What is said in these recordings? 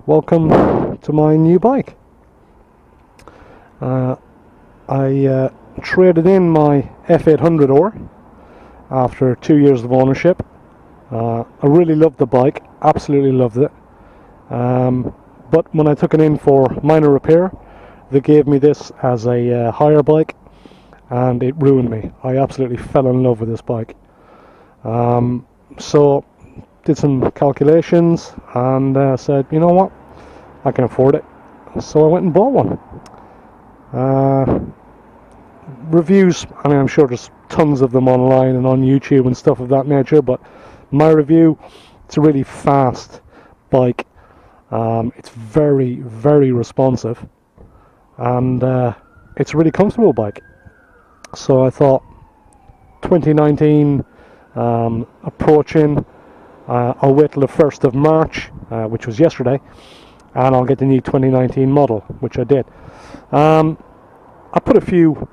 welcome to my new bike. I traded in my F800R after 2 years of ownership. I really loved the bike, absolutely loved it. But when I took it in for minor repair, they gave me this as a hire bike, and it ruined me. I absolutely fell in love with this bike. So did some calculations and said, you know what, I can afford it. So I went and bought one. Reviews, I mean, I'm sure there's tons of them online and on YouTube and stuff of that nature, but my review, it's a really fast bike. It's very, very responsive, and it's a really comfortable bike. So I thought 2019 approaching, I'll wait till the 1st of March, which was yesterday, and I'll get the new 2019 model, which I did. I put a few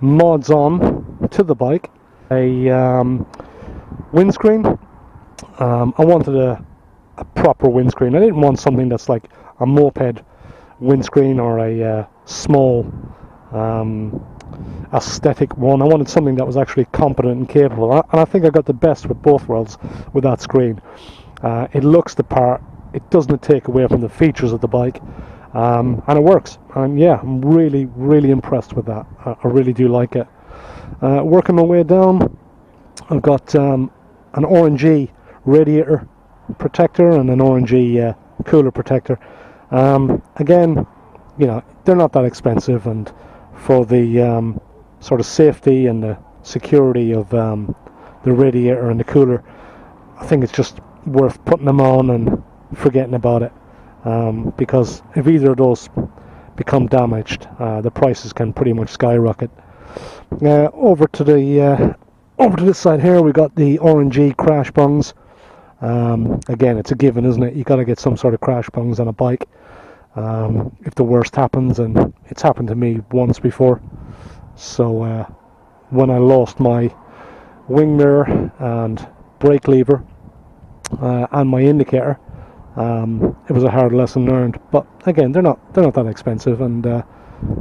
mods on to the bike. A windscreen. I wanted a proper windscreen. I didn't want something that's like a moped windscreen or a small aesthetic one. I wanted something that was actually competent and capable, and I think I got the best with both worlds with that screen. It looks the part, it doesn't take away from the features of the bike, and it works. And yeah, I'm really, really impressed with that. I really do like it. Working my way down, I've got an RNG radiator protector and an RNG cooler protector. Again, you know, they're not that expensive, and for the sort of safety and the security of the radiator and the cooler, I think it's just worth putting them on and forgetting about it, because if either of those become damaged, the prices can pretty much skyrocket. Over to this side here, we got the RNG crash bungs. Again, it's a given, isn't it? You got to get some sort of crash bungs on a bike if the worst happens, and it's happened to me once before. So when I lost my wing mirror and brake lever and my indicator, it was a hard lesson learned. But again, they're not that expensive, and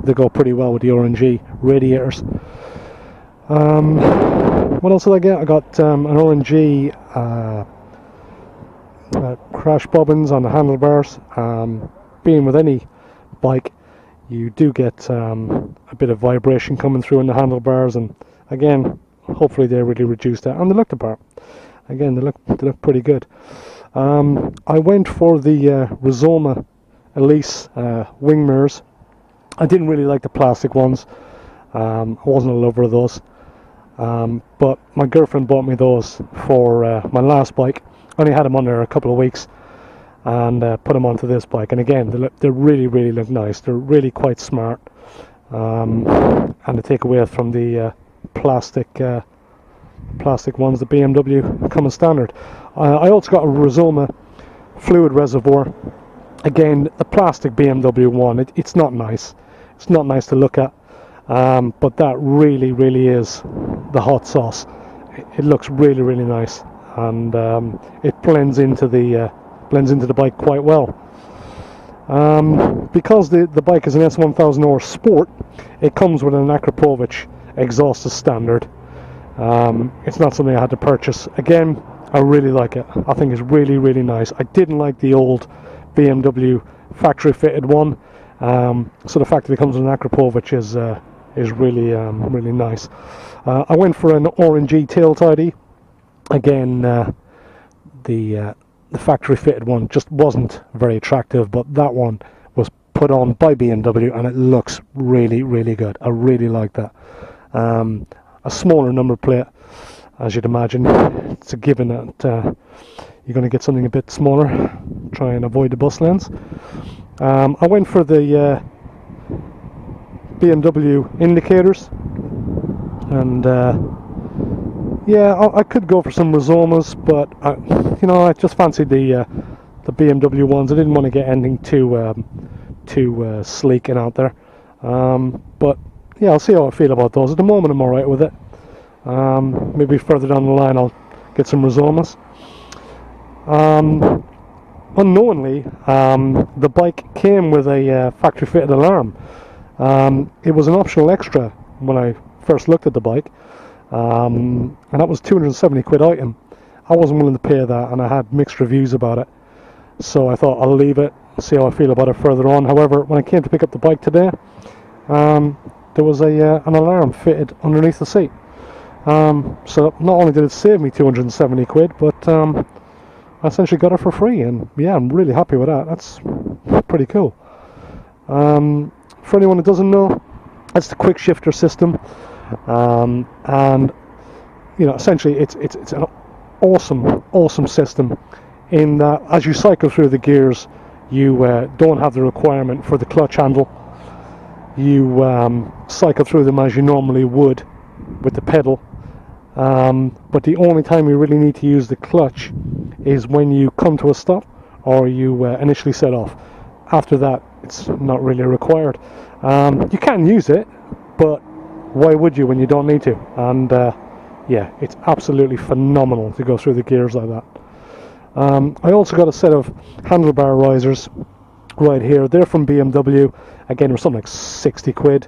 they go pretty well with the RNG radiators. What else did I get? I got an RNG crash bobbins on the handlebars. Being with any bike, you do get a bit of vibration coming through in the handlebars, and again, hopefully they really reduce that. And they look the part. Again, they look pretty good. I went for the Rizoma Elise wing mirrors. I didn't really like the plastic ones. I wasn't a lover of those. But my girlfriend bought me those for my last bike. I only had them on there a couple of weeks, and put them onto this bike. And again, they really, really look nice. They're really quite smart, and they take away from the plastic ones that BMW come as standard. I also got a Rizoma fluid reservoir. Again, the plastic BMW one, it's not nice. It's not nice to look at, but that really, really is the hot sauce. It looks really, really nice, and it blends into the bike quite well. Because the bike is an S1000R Sport, it comes with an Akrapovic exhaust as standard. It's not something I had to purchase. Again, I really like it. I think it's really, really nice. I didn't like the old BMW factory fitted one, so the fact that it comes with an Akrapovic is really really nice. I went for an RNG tail tidy. Again, the factory fitted one just wasn't very attractive, but that one was put on by BMW and it looks really, really good. I really like that. A smaller number plate, as you'd imagine. It's a given that you're going to get something a bit smaller. Try and avoid the bus lanes. I went for the BMW indicators, and yeah, I could go for some Rizomas, but I just fancied the BMW ones. I didn't want to get anything too sleek and out there. But yeah, I'll see how I feel about those. At the moment, I'm alright with it. Maybe further down the line, I'll get some Rizomas. unknowingly, the bike came with a factory fitted alarm. It was an optional extra when I first looked at the bike, and that was 270 quid item. I wasn't willing to pay that, and I had mixed reviews about it, so I thought I'll leave it, see how I feel about it further on. However, when I came to pick up the bike today, there was an alarm fitted underneath the seat. So not only did it save me 270 quid, but I essentially got it for free, and yeah, I'm really happy with that. That's pretty cool. For anyone who doesn't know, it's the quick shifter system, and you know, essentially it's an awesome system in that as you cycle through the gears, you don't have the requirement for the clutch handle. You cycle through them as you normally would with the pedal, but the only time you really need to use the clutch is when you come to a stop or you initially set off. After that, it's not really required. You can use it, but why would you when you don't need to? And yeah, it's absolutely phenomenal to go through the gears like that. I also got a set of handlebar risers right here. They're from BMW. Again, it was something like 60 quid.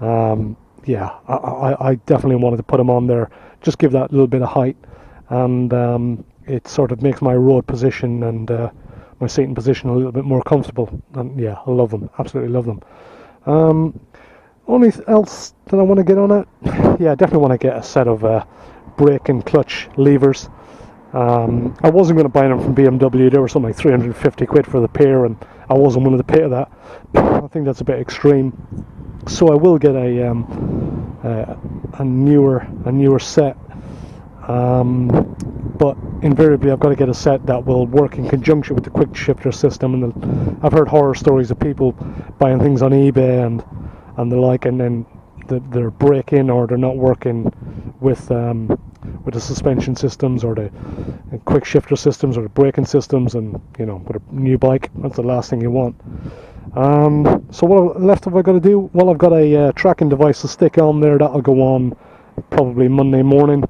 Yeah, I definitely wanted to put them on there, just give that little bit of height, and it sort of makes my road position and my seating position a little bit more comfortable. And yeah, I love them, absolutely love them. Only else that I want to get on it, yeah, I definitely want to get a set of brake and clutch levers. I wasn't going to buy them from BMW. They were something like 350 quid for the pair, and I wasn't willing to pay that. I think that's a bit extreme. So I will get a newer set. But invariably I've got to get a set that will work in conjunction with the quick shifter system. And I've heard horror stories of people buying things on eBay and the like, and then they're breaking or they're not working with the suspension systems or the quick shifter systems or the braking systems, and you know, with a new bike, that's the last thing you want. So what left have I got to do? Well, I've got a tracking device to stick on there. That'll go on probably Monday morning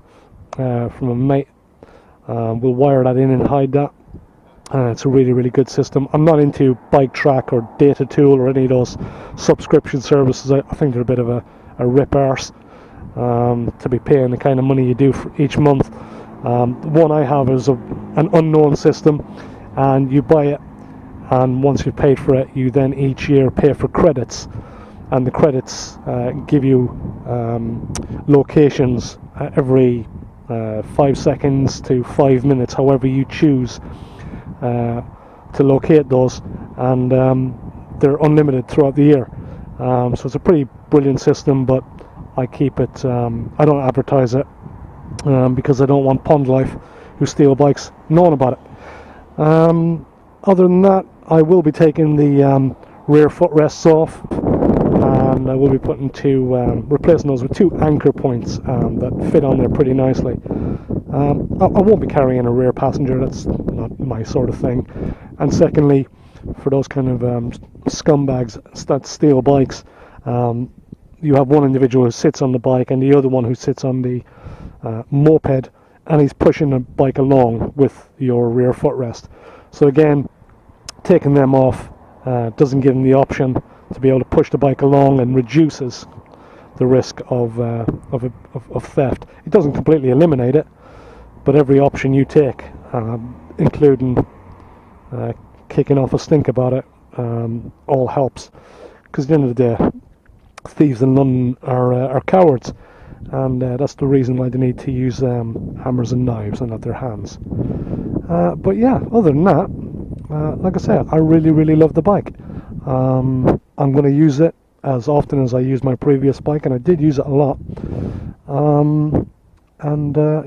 from a mate. We'll wire that in and hide that. It's a really good system. I'm not into Bike Track or Data Tool or any of those subscription services. I think they're a bit of a rip arse to be paying the kind of money you do for each month. The one I have is an unknown system, and you buy it, and once you've paid for it, you then each year pay for credits, and the credits give you locations every 5 seconds to 5 minutes, however you choose to locate those, and they're unlimited throughout the year. So it's a pretty brilliant system, but I keep it, I don't advertise it because I don't want Pond Life, who steal bikes, knowing about it. Other than that, I will be taking the rear footrests off, and I will be putting replacing those with 2 anchor points that fit on there pretty nicely. I won't be carrying a rear passenger, that's not my sort of thing. And secondly, for those kind of scumbags that steal bikes, you have one individual who sits on the bike and the other one who sits on the moped, and he's pushing the bike along with your rear footrest. So again, taking them off doesn't give them the option to be able to push the bike along, and reduces the risk of theft. It doesn't completely eliminate it, but every option you take, including kicking off a stink about it, all helps. Because at the end of the day, thieves in London are cowards, and that's the reason why they need to use hammers and knives and not their hands. But yeah, other than that, like I said, I really love the bike. I'm going to use it as often as I used my previous bike, and I did use it a lot.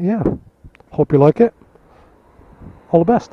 Yeah, hope you like it. All the best.